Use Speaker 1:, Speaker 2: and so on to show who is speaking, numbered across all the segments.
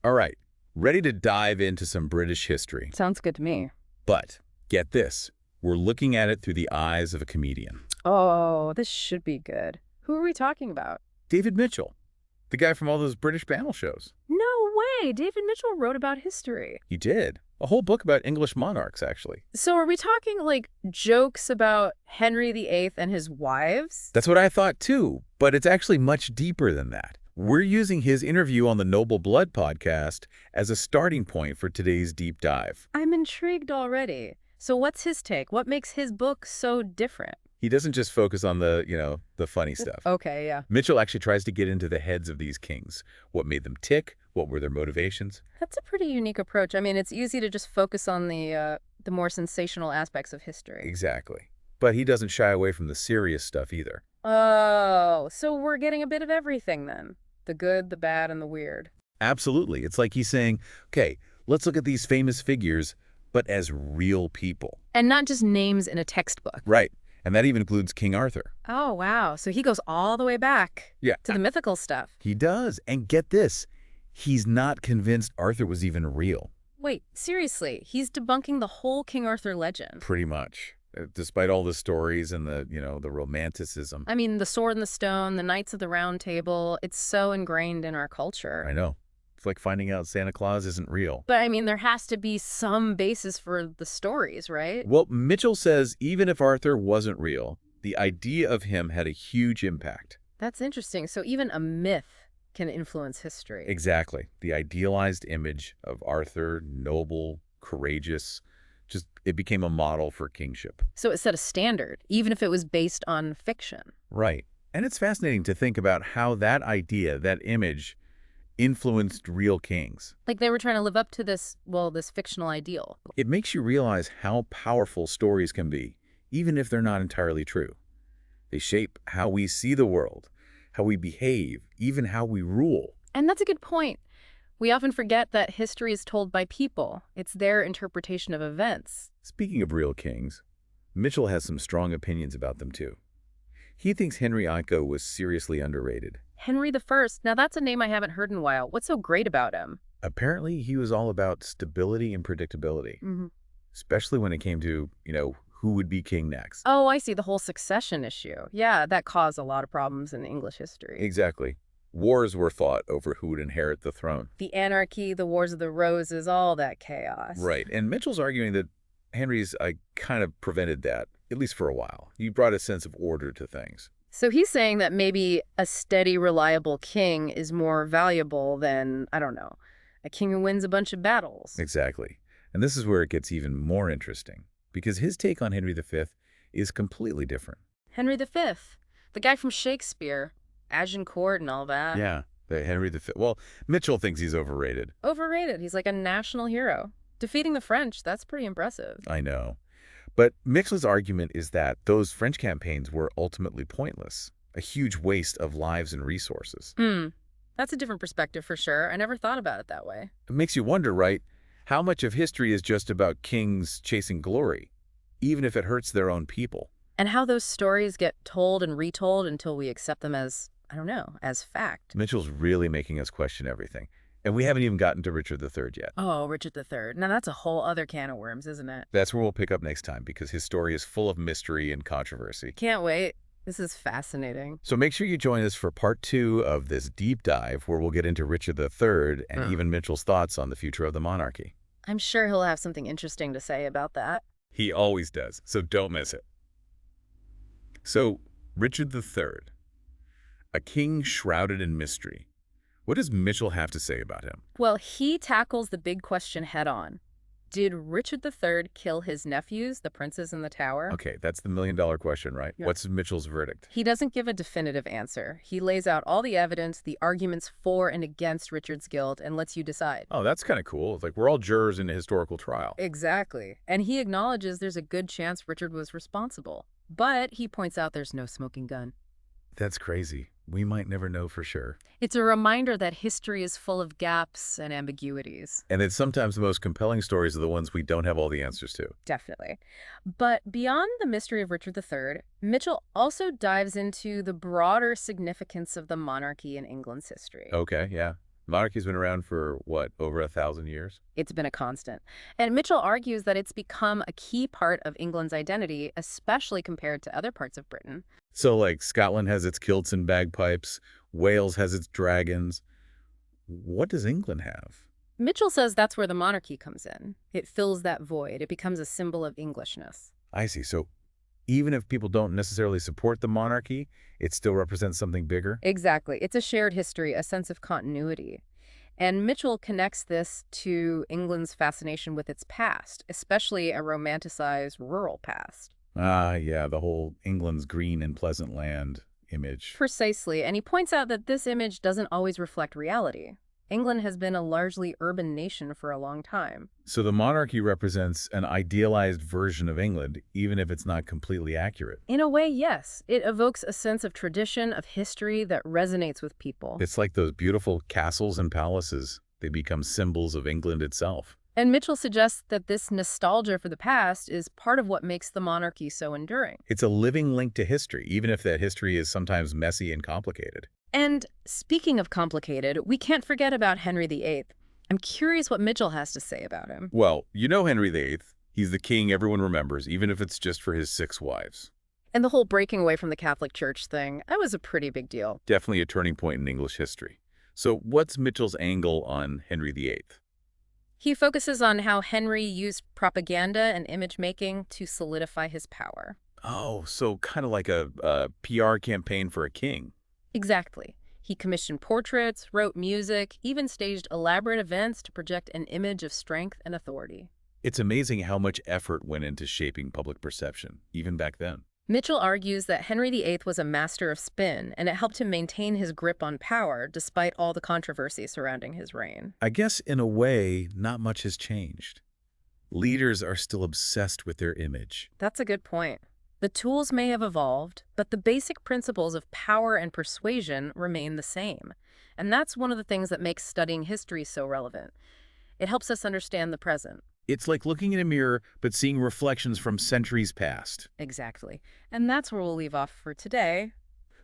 Speaker 1: All right, ready to dive into some British history.
Speaker 2: Sounds good to me.
Speaker 1: But get this, we're looking at it through the eyes of a comedian.
Speaker 2: Oh, this should be good. Who are we talking about?
Speaker 1: David Mitchell, the guy from all those British panel shows.
Speaker 2: No way! David Mitchell wrote about history.
Speaker 1: He did. A whole book about English monarchs, actually.
Speaker 2: So are we talking, like, jokes about Henry VIII and his wives?
Speaker 1: That's what I thought, too. But it's actually much deeper than that. We're using his interview on the Noble Blood podcast as a starting point for today's deep dive.
Speaker 2: I'm intrigued already. So what's his take? What makes his book so different?
Speaker 1: He doesn't just focus on the funny stuff.
Speaker 2: Okay, yeah.
Speaker 1: Mitchell actually tries to get into the heads of these kings. What made them tick? What were their motivations?
Speaker 2: That's a pretty unique approach. I mean, it's easy to just focus on the more sensational aspects of history.
Speaker 1: Exactly. But he doesn't shy away from the serious stuff either.
Speaker 2: Oh, so we're getting a bit of everything then. The good, the bad, and the weird.
Speaker 1: Absolutely. It's like he's saying, okay, let's look at these famous figures, but as real people.
Speaker 2: And not just names in a textbook.
Speaker 1: Right. And that even includes King Arthur.
Speaker 2: Oh, wow. So he goes all the way back
Speaker 1: Yeah.
Speaker 2: to the mythical stuff.
Speaker 1: He does. And get this, he's not convinced Arthur was even real.
Speaker 2: Wait, seriously, he's debunking the whole King Arthur legend.
Speaker 1: Pretty much. Despite all the stories and the romanticism.
Speaker 2: I mean, the sword and the stone, the Knights of the Round Table, it's so ingrained in our culture.
Speaker 1: I know. It's like finding out Santa Claus isn't real.
Speaker 2: But I mean, there has to be some basis for the stories, right?
Speaker 1: Well, Mitchell says even if Arthur wasn't real, the idea of him had a huge impact.
Speaker 2: That's interesting. So even a myth can influence history.
Speaker 1: Exactly. The idealized image of Arthur, noble, courageous, it became a model for kingship.
Speaker 2: So it set a standard, even if it was based on fiction.
Speaker 1: Right. And it's fascinating to think about how that idea, that image, influenced real kings.
Speaker 2: Like they were trying to live up to this fictional ideal.
Speaker 1: It makes you realize how powerful stories can be, even if they're not entirely true. They shape how we see the world, how we behave, even how we rule.
Speaker 2: And that's a good point. We often forget that history is told by people. It's their interpretation of events.
Speaker 1: Speaking of real kings, Mitchell has some strong opinions about them too. He thinks Henry VIII was seriously underrated.
Speaker 2: Henry I. Now that's a name I haven't heard in a while. What's so great about him?
Speaker 1: Apparently, he was all about stability and predictability, especially when it came to, who would be king next.
Speaker 2: Oh, I see, the whole succession issue. Yeah, that caused a lot of problems in English history.
Speaker 1: Exactly. Wars were fought over who would inherit the throne.
Speaker 2: The anarchy, the Wars of the Roses, all that chaos.
Speaker 1: Right. And Mitchell's arguing that Henry's kind of prevented that, at least for a while. He brought a sense of order to things.
Speaker 2: So he's saying that maybe a steady, reliable king is more valuable than, I don't know, a king who wins a bunch of battles.
Speaker 1: Exactly. And this is where it gets even more interesting, because his take on Henry V is completely different.
Speaker 2: Henry V, the guy from Shakespeare, Agincourt and all that.
Speaker 1: Yeah, the Henry V. Well, Mitchell thinks he's overrated.
Speaker 2: Overrated. He's like a national hero. Defeating the French, that's pretty impressive.
Speaker 1: I know. But Mitchell's argument is that those French campaigns were ultimately pointless, a huge waste of lives and resources.
Speaker 2: That's a different perspective for sure. I never thought about it that way.
Speaker 1: It makes you wonder, right? How much of history is just about kings chasing glory, even if it hurts their own people?
Speaker 2: And how those stories get told and retold until we accept them as, I don't know, as fact.
Speaker 1: Mitchell's really making us question everything. And we haven't even gotten to Richard III yet.
Speaker 2: Oh, Richard III. Now that's a whole other can of worms, isn't it?
Speaker 1: That's where we'll pick up next time, because his story is full of mystery and controversy.
Speaker 2: Can't wait. This is fascinating.
Speaker 1: So make sure you join us for part 2 of this deep dive, where we'll get into Richard III and even Mitchell's thoughts on the future of the monarchy.
Speaker 2: I'm sure he'll have something interesting to say about that.
Speaker 1: He always does, so don't miss it. So, Richard III, a king shrouded in mystery. What does Mitchell have to say about him?
Speaker 2: Well, he tackles the big question head on. Did Richard III kill his nephews, the princes in the tower?
Speaker 1: Okay, that's the million-dollar question, right?
Speaker 2: Yeah.
Speaker 1: What's Mitchell's verdict?
Speaker 2: He doesn't give a definitive answer. He lays out all the evidence, the arguments for and against Richard's guilt, and lets you decide.
Speaker 1: Oh, that's kind of cool. It's like we're all jurors in a historical trial.
Speaker 2: Exactly. And he acknowledges there's a good chance Richard was responsible. But he points out there's no smoking gun.
Speaker 1: That's crazy. We might never know for sure.
Speaker 2: It's a reminder that history is full of gaps and ambiguities.
Speaker 1: And that sometimes the most compelling stories are the ones we don't have all the answers to.
Speaker 2: Definitely. But beyond the mystery of Richard III, Mitchell also dives into the broader significance of the monarchy in England's history.
Speaker 1: Okay, yeah. Monarchy's been around for, what, over 1,000 years?
Speaker 2: It's been a constant. And Mitchell argues that it's become a key part of England's identity, especially compared to other parts of Britain.
Speaker 1: So, like, Scotland has its kilts and bagpipes, Wales has its dragons. What does England have?
Speaker 2: Mitchell says that's where the monarchy comes in. It fills that void. It becomes a symbol of Englishness.
Speaker 1: I see. So even if people don't necessarily support the monarchy, it still represents something bigger?
Speaker 2: Exactly. It's a shared history, a sense of continuity. And Mitchell connects this to England's fascination with its past, especially a romanticized rural past.
Speaker 1: Ah, yeah, the whole England's green and pleasant land image.
Speaker 2: Precisely, and he points out that this image doesn't always reflect reality. England has been a largely urban nation for a long time.
Speaker 1: So the monarchy represents an idealized version of England, even if it's not completely accurate.
Speaker 2: In a way, yes. It evokes a sense of tradition, of history that resonates with people.
Speaker 1: It's like those beautiful castles and palaces. They become symbols of England itself.
Speaker 2: And Mitchell suggests that this nostalgia for the past is part of what makes the monarchy so enduring.
Speaker 1: It's a living link to history, even if that history is sometimes messy and complicated.
Speaker 2: And speaking of complicated, we can't forget about Henry VIII. I'm curious what Mitchell has to say about him.
Speaker 1: Well, you know Henry VIII. He's the king everyone remembers, even if it's just for his 6 wives.
Speaker 2: And the whole breaking away from the Catholic Church thing, that was a pretty big deal.
Speaker 1: Definitely a turning point in English history. So what's Mitchell's angle on Henry VIII?
Speaker 2: He focuses on how Henry used propaganda and image-making to solidify his power.
Speaker 1: Oh, so kind of like a PR campaign for a king.
Speaker 2: Exactly. He commissioned portraits, wrote music, even staged elaborate events to project an image of strength and authority.
Speaker 1: It's amazing how much effort went into shaping public perception, even back then.
Speaker 2: Mitchell argues that Henry VIII was a master of spin, and it helped him maintain his grip on power despite all the controversy surrounding his reign.
Speaker 1: I guess in a way, not much has changed. Leaders are still obsessed with their image.
Speaker 2: That's a good point. The tools may have evolved, but the basic principles of power and persuasion remain the same. And that's one of the things that makes studying history so relevant. It helps us understand the present.
Speaker 1: It's like looking in a mirror, but seeing reflections from centuries past.
Speaker 2: Exactly. And that's where we'll leave off for today.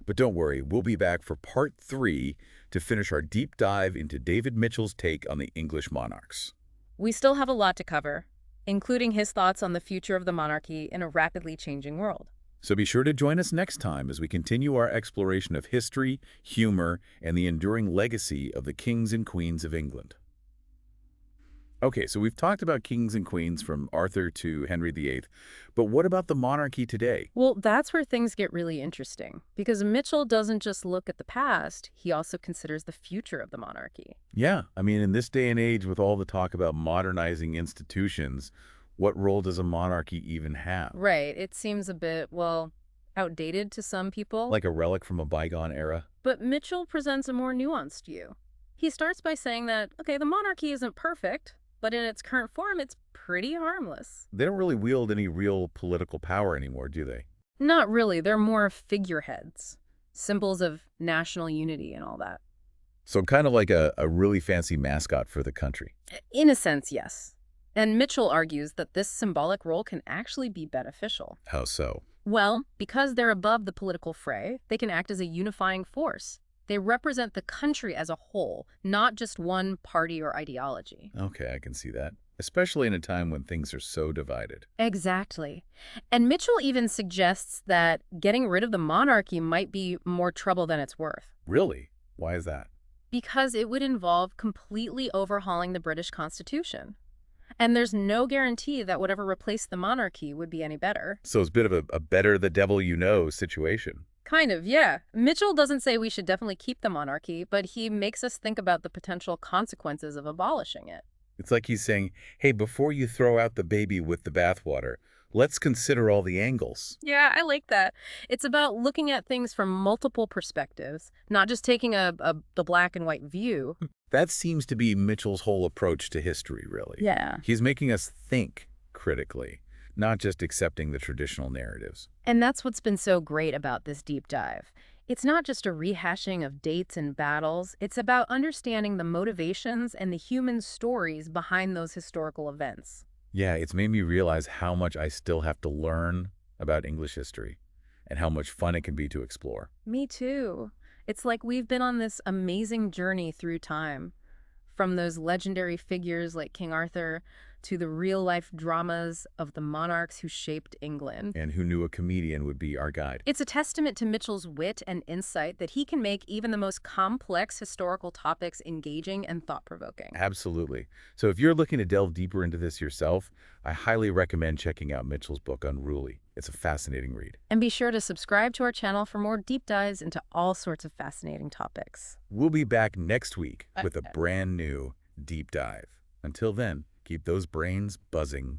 Speaker 1: But don't worry, we'll be back for part 3 to finish our deep dive into David Mitchell's take on the English monarchs.
Speaker 2: We still have a lot to cover, including his thoughts on the future of the monarchy in a rapidly changing world.
Speaker 1: So be sure to join us next time as we continue our exploration of history, humor, and the enduring legacy of the kings and queens of England. Okay, so we've talked about kings and queens from Arthur to Henry VIII, but what about the monarchy today?
Speaker 2: Well, that's where things get really interesting, because Mitchell doesn't just look at the past, he also considers the future of the monarchy.
Speaker 1: Yeah, I mean, in this day and age with all the talk about modernizing institutions, what role does a monarchy even have?
Speaker 2: Right, it seems a bit, well, outdated to some people.
Speaker 1: Like a relic from a bygone era?
Speaker 2: But Mitchell presents a more nuanced view. He starts by saying that, okay, the monarchy isn't perfect, but in its current form, it's pretty harmless.
Speaker 1: They don't really wield any real political power anymore, do they?
Speaker 2: Not really. They're more figureheads, symbols of national unity and all that.
Speaker 1: So kind of like a really fancy mascot for the country.
Speaker 2: In a sense, yes. And Mitchell argues that this symbolic role can actually be beneficial.
Speaker 1: How so?
Speaker 2: Well, because they're above the political fray, they can act as a unifying force. They represent the country as a whole, not just one party or ideology.
Speaker 1: Okay, I can see that. Especially in a time when things are so divided.
Speaker 2: Exactly. And Mitchell even suggests that getting rid of the monarchy might be more trouble than it's worth.
Speaker 1: Really? Why is that?
Speaker 2: Because it would involve completely overhauling the British Constitution. And there's no guarantee that whatever replaced the monarchy would be any better.
Speaker 1: So it's a bit of a better the devil you know situation.
Speaker 2: Kind of, yeah. Mitchell doesn't say we should definitely keep the monarchy, but he makes us think about the potential consequences of abolishing it.
Speaker 1: It's like he's saying, hey, before you throw out the baby with the bathwater, let's consider all the angles.
Speaker 2: Yeah, I like that. It's about looking at things from multiple perspectives, not just taking the black and white view.
Speaker 1: That seems to be Mitchell's whole approach to history, really.
Speaker 2: Yeah.
Speaker 1: He's making us think critically, not just accepting the traditional narratives.
Speaker 2: And that's what's been so great about this deep dive. It's not just a rehashing of dates and battles. It's about understanding the motivations and the human stories behind those historical events.
Speaker 1: Yeah, it's made me realize how much I still have to learn about English history and how much fun it can be to explore.
Speaker 2: Me too. It's like we've been on this amazing journey through time, from those legendary figures like King Arthur to the real-life dramas of the monarchs who shaped England.
Speaker 1: And who knew a comedian would be our guide?
Speaker 2: It's a testament to Mitchell's wit and insight that he can make even the most complex historical topics engaging and thought-provoking.
Speaker 1: Absolutely. So if you're looking to delve deeper into this yourself, I highly recommend checking out Mitchell's book, Unruly. It's a fascinating read.
Speaker 2: And be sure to subscribe to our channel for more deep dives into all sorts of fascinating topics.
Speaker 1: We'll be back next week with a brand new deep dive. Until then, keep those brains buzzing.